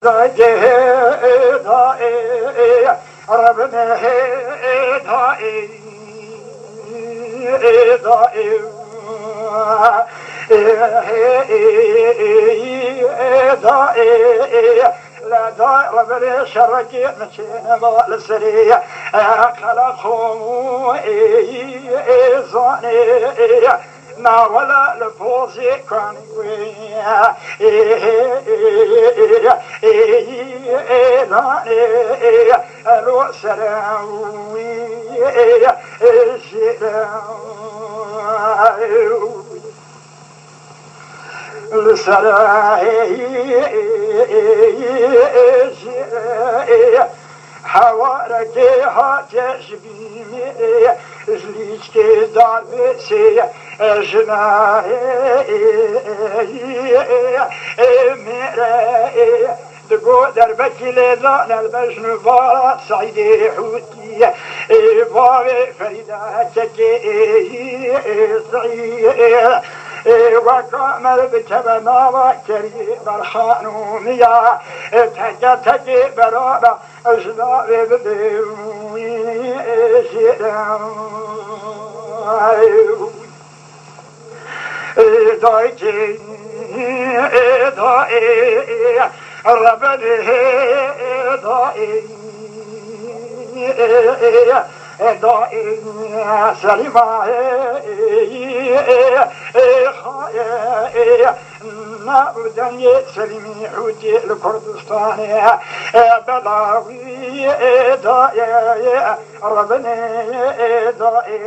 لا دار بلي شرقي مشينا بالسريع خلقهم زاني ما ولا لفوزي كان ويا لو سراوي حوارك هاتش بيمي زليش كدار بسي جناهي مرأي دقو دربكي لذان البجن بارا سعيدي حوتي بابي فريداتك سعيد وكامل بكبنا وكري برخانوميا تجي برابا أجنابي بدوي دايتي داي ربني داي داي سليمة نابدن سليمي حوتي الكردستاني بلاوي داي ربني داي